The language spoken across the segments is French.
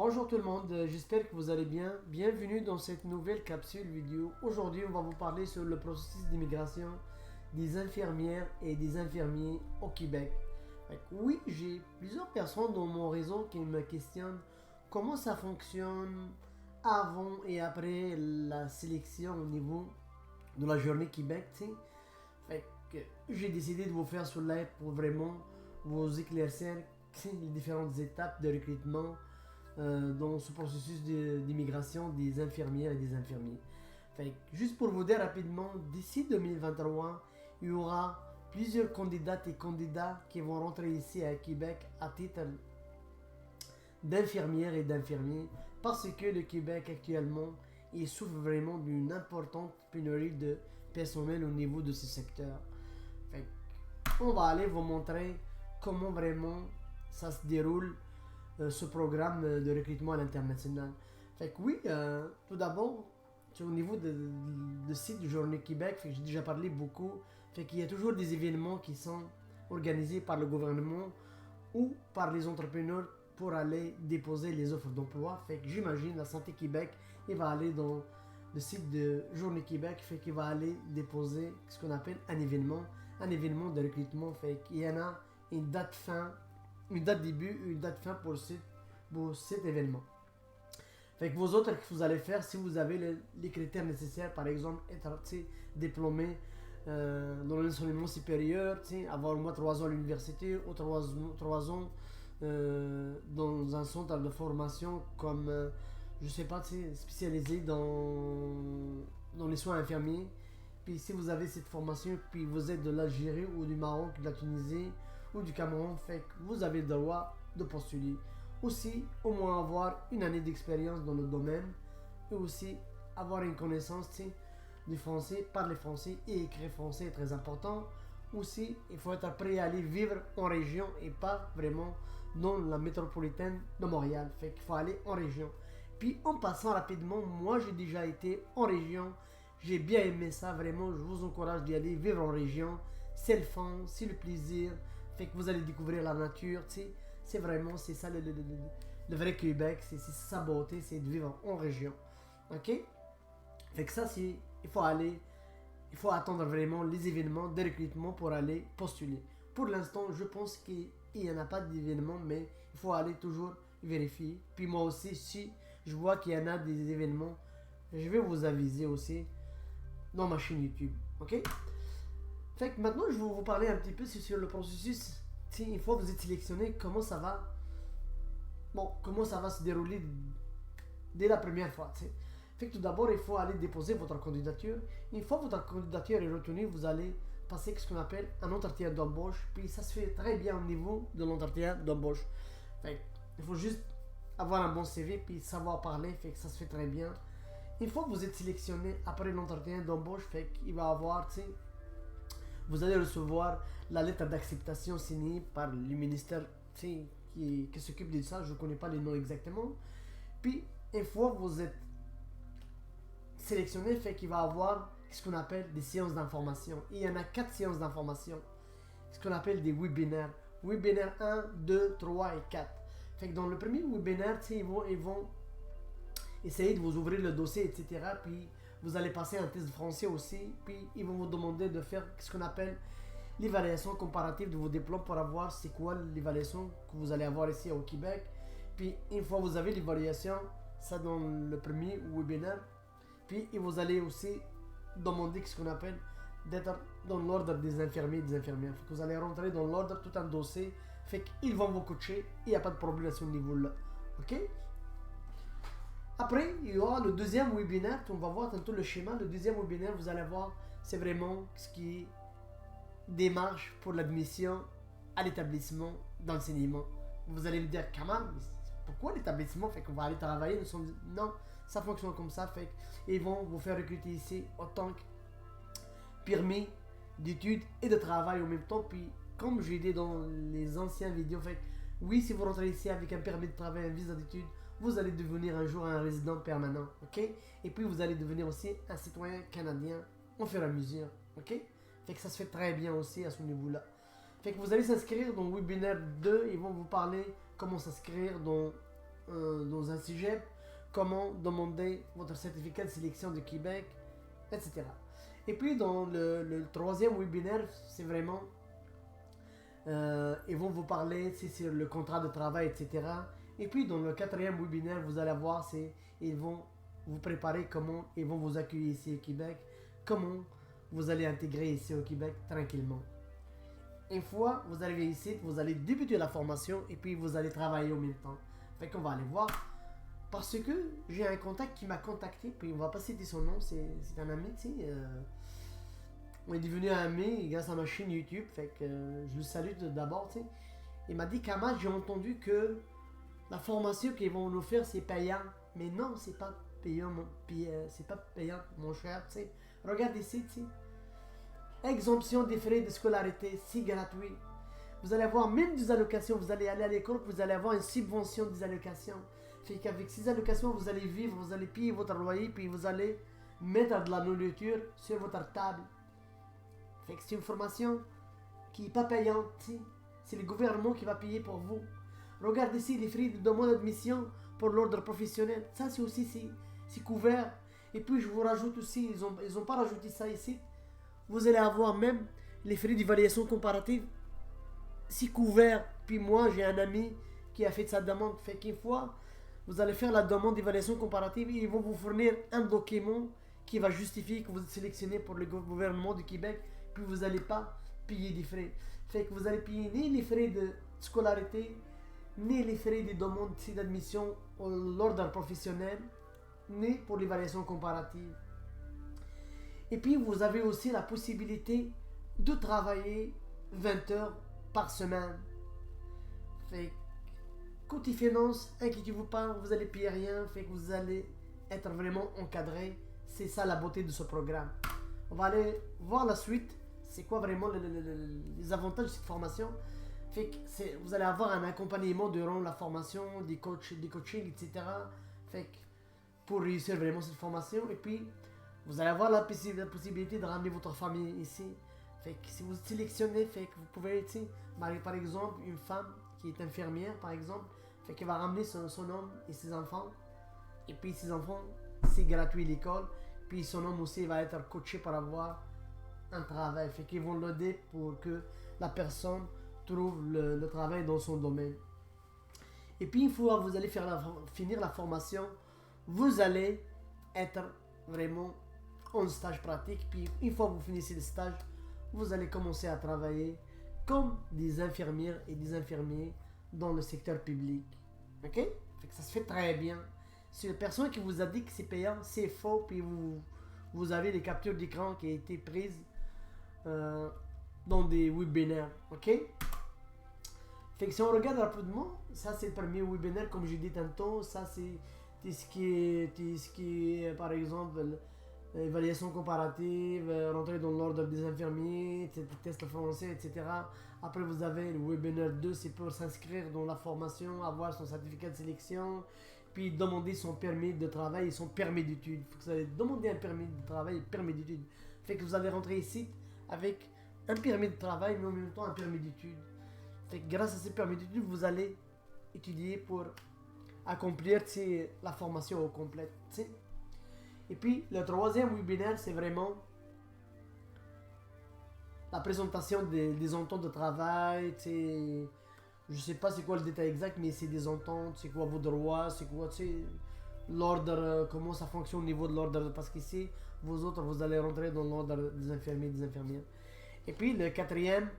Bonjour tout le monde, j'espère que vous allez bien. Bienvenue dans cette nouvelle capsule vidéo. Aujourd'hui, on va vous parler sur le processus d'immigration des infirmières et des infirmiers au Québec. Oui, j'ai plusieurs personnes dans mon réseau qui me questionnent comment ça fonctionne avant et après la sélection au niveau de la journée Québec. Tu sais. Fait que j'ai décidé de vous faire sur live pour vraiment vous éclaircir les différentes étapes de recrutement dans ce processus d'immigration des infirmières et des infirmiers. Fait que, juste pour vous dire rapidement, d'ici 2023, il y aura plusieurs candidates et candidats qui vont rentrer ici à Québec à titre d'infirmières et d'infirmiers parce que le Québec actuellement il souffre vraiment d'une importante pénurie de personnel au niveau de ce secteur. Fait que, on va aller vous montrer comment vraiment ça se déroule ce programme de recrutement à l'international. Fait que oui, tout d'abord, au niveau de site du Journée Québec, fait que j'ai déjà parlé beaucoup, fait qu'il y a toujours des événements qui sont organisés par le gouvernement ou par les entrepreneurs pour aller déposer les offres d'emploi. Fait que j'imagine la Santé Québec, il va aller dans le site de Journée Québec, fait qu'il va aller déposer ce qu'on appelle un événement de recrutement. Fait qu'il y en a une date fin, une date début, une date fin pour cet événement. Fait que vos autres que vous allez faire, si vous avez les critères nécessaires, par exemple, être diplômé dans l'enseignement supérieur, avoir au moins 3 ans à l'université ou 3 ans dans un centre de formation comme, je sais pas, spécialisé dans les soins infirmiers. Puis si vous avez cette formation, puis vous êtes de l'Algérie ou du Maroc, de la Tunisie ou du Cameroun, fait que vous avez le droit de postuler. Aussi, au moins avoir une année d'expérience dans le domaine et aussi avoir une connaissance du français, parler français et écrire français est très important. Aussi, il faut être prêt à aller vivre en région et pas vraiment dans la métropolitaine de Montréal. Fait qu'il faut aller en région. Puis en passant rapidement, moi j'ai déjà été en région. J'ai bien aimé ça, vraiment. Je vous encourage d'y aller vivre en région. C'est le fun, c'est le plaisir. Fait que vous allez découvrir la nature, tu sais. C'est vraiment, c'est ça le vrai Québec. C'est sa beauté, c'est de vivre en région. Ok? Fait que ça, c'est. Il faut attendre vraiment les événements de recrutement pour aller postuler. Pour l'instant, je pense qu'il n'y en a pas d'événements, mais il faut aller toujours vérifier. Puis moi aussi, si je vois qu'il y en a des événements, je vais vous aviser aussi dans ma chaîne YouTube. Ok? Fait que maintenant, je vais vous parler un petit peu sur le processus. Une fois que vous êtes sélectionné, comment ça va. Bon, comment ça va se dérouler dès la première fois. T'sais. Fait que tout d'abord, il faut aller déposer votre candidature. Une fois que votre candidature est retenue, vous allez passer ce qu'on appelle un entretien d'embauche. Puis ça se fait très bien au niveau de l'entretien d'embauche. Fait que, il faut juste avoir un bon CV puis savoir parler. Fait que ça se fait très bien. Une fois que vous êtes sélectionné après l'entretien d'embauche, fait qu'il va avoir, vous allez recevoir la lettre d'acceptation signée par le ministère qui s'occupe de ça. Je ne connais pas les noms exactement. Puis, une fois que vous êtes sélectionné, fait qu'il va avoir ce qu'on appelle des séances d'information. Il y en a 4 séances d'information. Ce qu'on appelle des webinaires. Webinaire 1, 2, 3 et 4. Fait que dans le premier webinaire, ils vont essayer de vous ouvrir le dossier, etc. Puis vous allez passer un test de français aussi. Puis ils vont vous demander de faire ce qu'on appelle l'évaluation comparative de vos diplômes pour avoir c'est quoi l'évaluation que vous allez avoir ici au Québec. Puis une fois que vous avez l'évaluation, ça dans le premier webinaire. Puis vous allez aussi demander ce qu'on appelle d'être dans l'ordre des infirmiers et des infirmières. Fait que vous allez rentrer dans l'ordre, tout un dossier. Fait qu'ils vont vous coacher. Il n'y a pas de problème à ce niveau-là. Ok? Après, il y aura le deuxième webinaire. On va voir tantôt le schéma. Le deuxième webinaire, vous allez voir, c'est vraiment ce qui est démarche pour l'admission à l'établissement d'enseignement. Vous allez me dire, comment? Pourquoi l'établissement? Fait qu'on va aller travailler. Nous sommes... Non, ça fonctionne comme ça. Fait qu'ils vont vous faire recruter ici en tant que permis d'études et de travail en même temps. Puis, comme j'ai dit dans les anciennes vidéos, fait oui, si vous rentrez ici avec un permis de travail, un visa d'études, vous allez devenir un jour un résident permanent, ok? Et puis vous allez devenir aussi un citoyen canadien au fur et à mesure, ok? Fait que ça se fait très bien aussi à ce niveau-là. Fait que vous allez s'inscrire dans le webinaire 2, ils vont vous parler comment s'inscrire dans dans un cégep, comment demander votre certificat de sélection de Québec, etc. Et puis dans le troisième webinaire, c'est vraiment, ils vont vous parler sur le contrat de travail, etc. Et puis dans le quatrième webinaire, vous allez voir, ils vont vous préparer comment ils vont vous accueillir ici au Québec, comment vous allez intégrer ici au Québec tranquillement. Une fois vous arrivez ici, vous allez débuter la formation et puis vous allez travailler en même temps. Fait qu'on va aller voir. Parce que j'ai un contact qui m'a contacté, puis on va pas citer son nom, c'est un ami, tu sais. On est devenu amis grâce à ma chaîne YouTube, fait que je le salue d'abord, tu sais. Il m'a dit, Kamal, j'ai entendu que la formation qu'ils vont nous faire, c'est payant. Mais non, c'est pas payant, c'est pas payant, mon cher, tu sais. Regarde ici, tu sais. Exemption des frais de scolarité, c'est gratuit. Vous allez avoir même des allocations, vous allez aller à l'école, vous allez avoir une subvention des allocations. Fait qu'avec ces allocations, vous allez vivre, vous allez payer votre loyer, puis vous allez mettre de la nourriture sur votre table. Fait que c'est une formation qui n'est pas payante, t'sais. C'est le gouvernement qui va payer pour vous. Regardez ici les frais de demande d'admission pour l'ordre professionnel. Ça, c'est aussi c'est couvert. Et puis, je vous rajoute aussi, ils ont pas rajouté ça ici. Vous allez avoir même les frais d'évaluation comparative. C'est couvert. Puis moi, j'ai un ami qui a fait sa demande. Fait qu'une fois, vous allez faire la demande d'évaluation comparative et ils vont vous fournir un document qui va justifier que vous êtes sélectionné pour le gouvernement du Québec. Puis vous n'allez pas payer des frais. Fait que vous allez payer ni les frais de scolarité, ni les frais de demande d'admission à l'ordre professionnel, ni pour l'évaluation comparative. Et puis vous avez aussi la possibilité de travailler 20 heures par semaine. Fait que côté finance, inquiétez-vous pas, vous allez payer rien, fait que vous allez être vraiment encadré. C'est ça la beauté de ce programme. On va aller voir la suite. C'est quoi vraiment les avantages de cette formation. Fait que vous allez avoir un accompagnement durant la formation, des coachings, etc. Fait que pour réussir vraiment cette formation. Et puis, vous allez avoir la possibilité de ramener votre famille ici. Fait que si vous sélectionnez, fait que vous pouvez, tu sais, par exemple, une femme qui est infirmière, par exemple, fait qu'elle va ramener son homme et ses enfants. Et puis, ses enfants, c'est gratuit l'école. Puis, son homme aussi va être coaché pour avoir un travail. Fait qu'ils vont l'aider pour que la personne trouve le travail dans son domaine. Et puis, une fois que vous allez finir la formation, vous allez être vraiment en stage pratique. Puis, une fois que vous finissez le stage, vous allez commencer à travailler comme des infirmières et des infirmiers dans le secteur public. Ok? Fait que ça se fait très bien. Si la personne qui vous a dit que c'est payant, c'est faux. Puis, vous avez les captures d'écran qui ont été prises dans des webinaires, ok? Fait que si on regarde rapidement, ça c'est le premier webinaire comme j'ai dit tantôt, ça c'est ce qui est par exemple évaluation comparative, rentrer dans l'ordre des infirmiers, test français, etc. Après vous avez le webinaire 2, c'est pour s'inscrire dans la formation, avoir son certificat de sélection, puis demander son permis de travail et son permis d'études. Faut que vous allez demander un permis de travail et permis d'études. Fait que vous allez rentrer ici avec un permis de travail, mais en même temps un permis d'études. Fait que grâce à ce permis d'études, vous allez étudier pour accomplir la formation au complète. T'sais. Et puis, le troisième webinaire, c'est vraiment la présentation des ententes de travail. T'sais. Je sais pas c'est quoi le détail exact, mais c'est des ententes, c'est quoi vos droits, c'est quoi l'ordre, comment ça fonctionne au niveau de l'ordre. Parce qu'ici, vous autres, vous allez rentrer dans l'ordre des infirmiers et des infirmières. Et puis le quatrième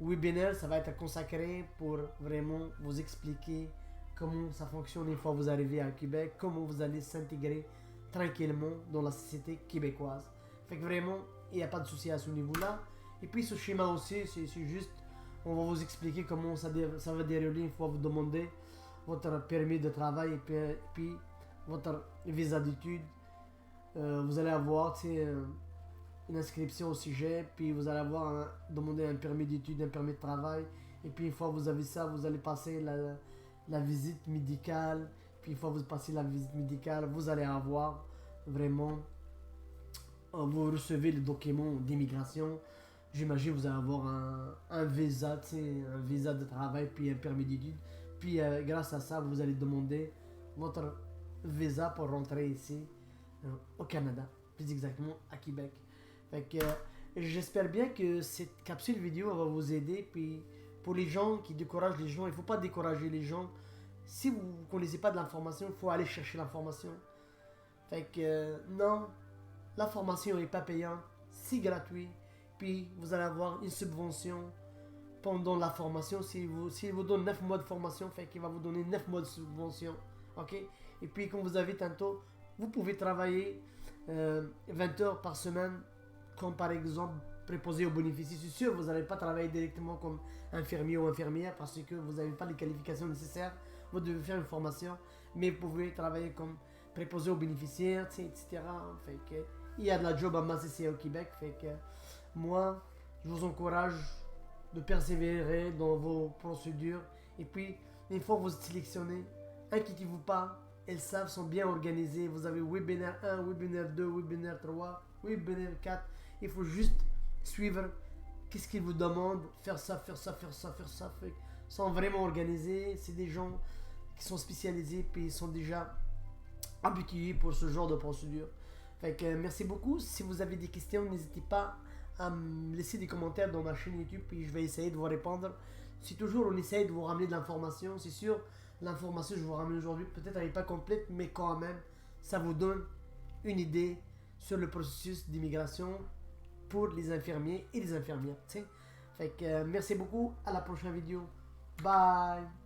webinaire, ça va être consacré pour vraiment vous expliquer comment ça fonctionne une fois que vous arrivez à Québec, comment vous allez s'intégrer tranquillement dans la société québécoise. Fait que vraiment, il n'y a pas de souci à ce niveau-là. Et puis ce schéma aussi, c'est juste, on va vous expliquer comment ça va dérouler une fois que vous demandez votre permis de travail et puis votre visa d'études. Vous allez avoir une inscription au sujet, puis vous allez demander un permis d'études, un permis de travail, et puis une fois que vous avez ça, vous allez passer la visite médicale, puis une fois que vous passez la visite médicale, vous allez avoir vraiment, vous recevez le document d'immigration. J'imagine que vous allez avoir un visa de travail, puis un permis d'études, puis grâce à ça, vous allez demander votre visa pour rentrer ici au Canada, plus exactement à Québec. Fait que j'espère bien que cette capsule vidéo va vous aider. Puis pour les gens qui découragent les gens, il ne faut pas décourager les gens. Si vous ne connaissez pas de l'information, il faut aller chercher l'information. Fait que non, la formation n'est pas payante, c'est gratuit. Puis vous allez avoir une subvention pendant la formation. S'il vous donne 9 mois de formation, fait qu'il va vous donner 9 mois de subvention. Ok? Et puis comme vous avez tantôt, vous pouvez travailler 20 heures par semaine, comme par exemple préposé aux bénéficiaires. C'est sûr, vous n'allez pas travailler directement comme infirmier ou infirmière parce que vous n'avez pas les qualifications nécessaires. Vous devez faire une formation, mais vous pouvez travailler comme préposé aux bénéficiaires, etc. Fait que, il y a de la job à masse ici au Québec. Fait que moi, je vous encourage de persévérer dans vos procédures. Et puis, une fois que vous êtes sélectionné, inquiétez-vous pas. Elles savent, sont bien organisées. Vous avez webinaire 1, webinaire 2, webinaire 3, webinaire 4. Il faut juste suivre qu'est-ce qu'ils vous demandent. Faire ça, faire ça, faire ça, faire ça. Fait, ils sont vraiment organisés. C'est des gens qui sont spécialisés puis ils sont déjà habitués pour ce genre de procédure. Fait que merci beaucoup. Si vous avez des questions, n'hésitez pas à me laisser des commentaires dans ma chaîne YouTube puis je vais essayer de vous répondre. Si toujours on essaye de vous ramener de l'information, c'est sûr, l'information que je vous ramène aujourd'hui, peut-être elle n'est pas complète, mais quand même, ça vous donne une idée sur le processus d'immigration pour les infirmiers et les infirmières. T'sais. Fait que merci beaucoup, à la prochaine vidéo. Bye!